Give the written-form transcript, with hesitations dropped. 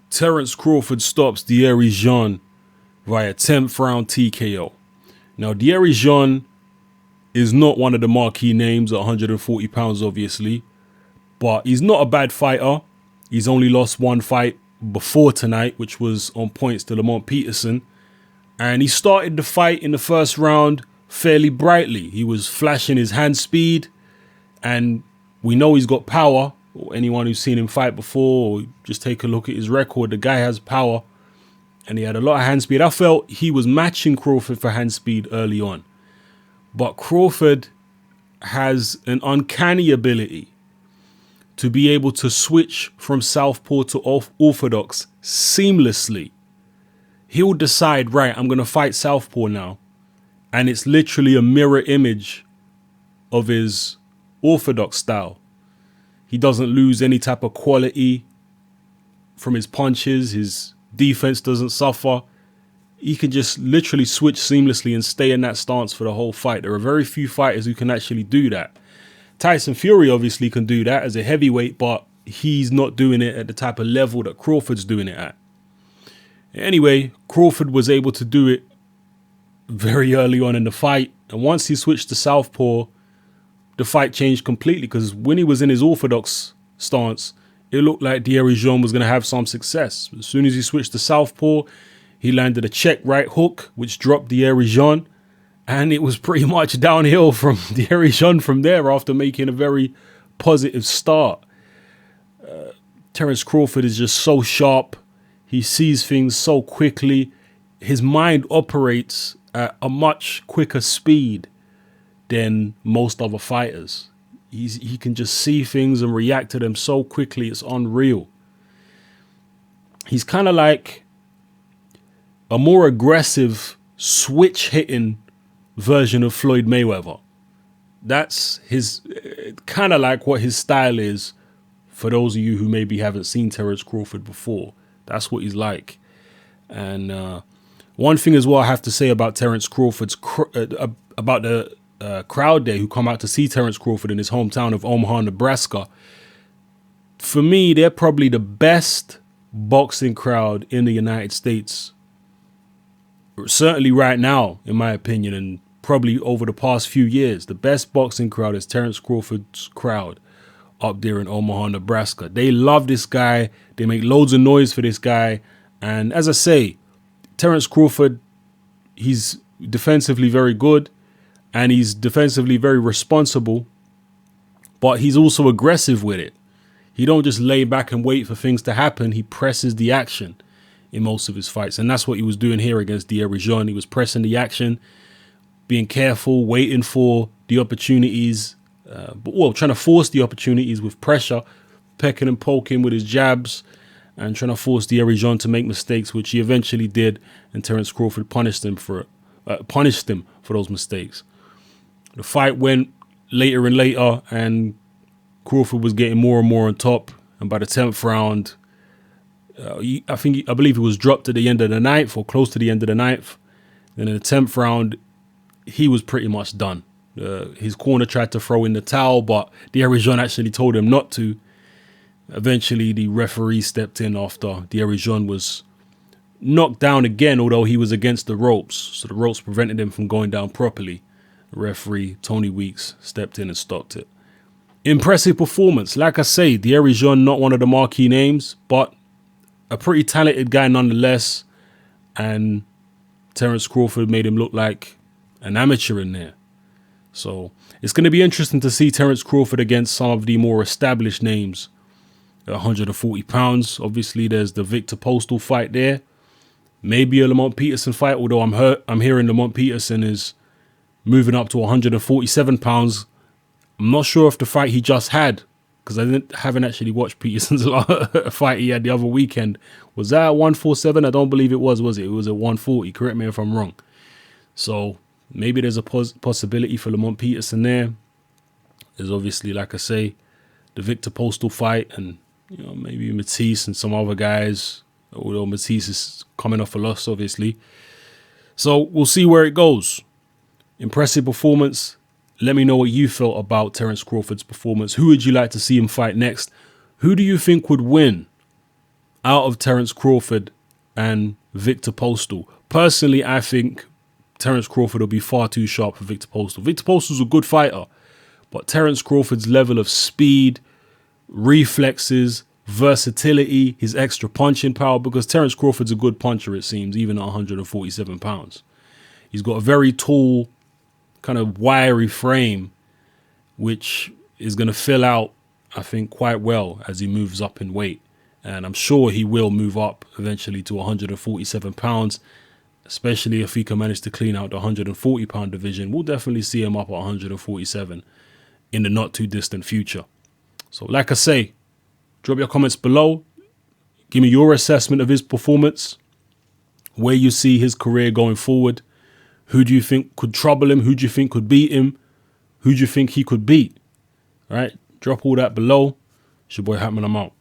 Terence Crawford stops Dierry via 10th round TKO. Now, Dierry is not one of the marquee names at 140 pounds, obviously, but he's not a bad fighter. He's only lost one fight before tonight, which was on points to Lamont Peterson. And he started the fight in the first round fairly brightly. He was flashing his hand speed, and we know he's got power. Anyone who's seen him fight before, or just take a look at his record, the guy has power, and he had a lot of hand speed. I felt he was matching Crawford for hand speed early on, but Crawford has an uncanny ability to be able to switch from southpaw to orthodox seamlessly. He'll decide, right, I'm going to fight southpaw now, and it's literally a mirror image of his orthodox style. He doesn't lose any type of quality from his punches. His defense doesn't suffer. He can just literally switch seamlessly and stay in that stance for the whole fight. There are very few fighters who can actually do that. Tyson Fury obviously can do that as a heavyweight, but he's not doing it at the type of level that Crawford's doing it at. Anyway, Crawford was able to do it very early on in the fight. And once he switched to southpaw, the fight changed completely, because when he was in his orthodox stance, it looked like Dierry was going to have some success. As soon as he switched to southpaw, he landed a check right hook, which dropped Dierry, and it was pretty much downhill from Dierry from there after making a very positive start. Terence Crawford is just so sharp. He sees things so quickly. His mind operates at a much quicker speed than most other fighters. He can just see things and react to them so quickly, it's unreal. He's kind of like a more aggressive, switch-hitting version of Floyd Mayweather. That's his kind of like what his style is. For those of you who maybe haven't seen Terence Crawford before, that's what he's like. And one thing as well I have to say about Terence Crawford's about the crowd there who come out to see Terence Crawford in his hometown of Omaha, Nebraska. For me, they're probably the best boxing crowd in the United States. Certainly right now, in my opinion, and probably over the past few years, the best boxing crowd is Terence Crawford's crowd up there in Omaha, Nebraska. They love this guy. They make loads of noise for this guy. And as I say, Terence Crawford, he's defensively very good. And he's defensively very responsible, but he's also aggressive with it. He don't just lay back and wait for things to happen. He presses the action in most of his fights. And that's what he was doing here against Dierry. He was pressing the action, being careful, waiting for the opportunities, trying to force the opportunities with pressure, pecking and poking with his jabs, and trying to force Dierry to make mistakes, which he eventually did. And Terence Crawford punished him for those mistakes. The fight went later and later, and Crawford was getting more and more on top. And by the 10th round, I believe he was dropped at the end of the 9th or close to the end of the 9th. Then in the 10th round, he was pretty much done. His corner tried to throw in the towel, but Dierry actually told him not to. Eventually, the referee stepped in after Dierry was knocked down again, although he was against the ropes. So the ropes prevented him from going down properly. The referee, Tony Weeks, stepped in and stopped it. Impressive performance. Like I say, Dierry not one of the marquee names, but a pretty talented guy nonetheless. And Terence Crawford made him look like an amateur in there. So it's going to be interesting to see Terence Crawford against some of the more established names at 140 pounds. Obviously, there's the Victor Postal fight there. Maybe a Lamont Peterson fight, although I'm hearing Lamont Peterson is moving up to 147 pounds. I'm not sure if the fight he just had, because I haven't actually watched Peterson's fight he had the other weekend. Was that at 147? I don't believe it was it? It was at 140. Correct me if I'm wrong. So maybe there's a possibility for Lamont Peterson there. There's obviously, like I say, the Victor Postal fight, and maybe Matisse and some other guys, although Matisse is coming off a loss, obviously. So we'll see where it goes. Impressive performance. Let me know what you felt about Terence Crawford's performance. Who would you like to see him fight next? Who do you think would win out of Terence Crawford and Victor Postal. Personally, I think Terence Crawford will be far too sharp for Victor Postal. Victor Postal's a good fighter, but Terence Crawford's level of speed, reflexes, versatility, his extra punching power, because Terence Crawford's a good puncher, it seems, even at 147 pounds. He's got a very tall, kind of wiry frame, which is going to fill out, I think, quite well as he moves up in weight. And I'm sure he will move up eventually to 147 pounds, especially if he can manage to clean out the 140 pound division. We'll definitely see him up at 147 in the not too distant future. So like I say, drop your comments below. Give me your assessment of his performance, where you see his career going forward. Who do you think could trouble him? Who do you think could beat him? Who do you think he could beat? All right, drop all that below. It's your boy Hatman, I'm out.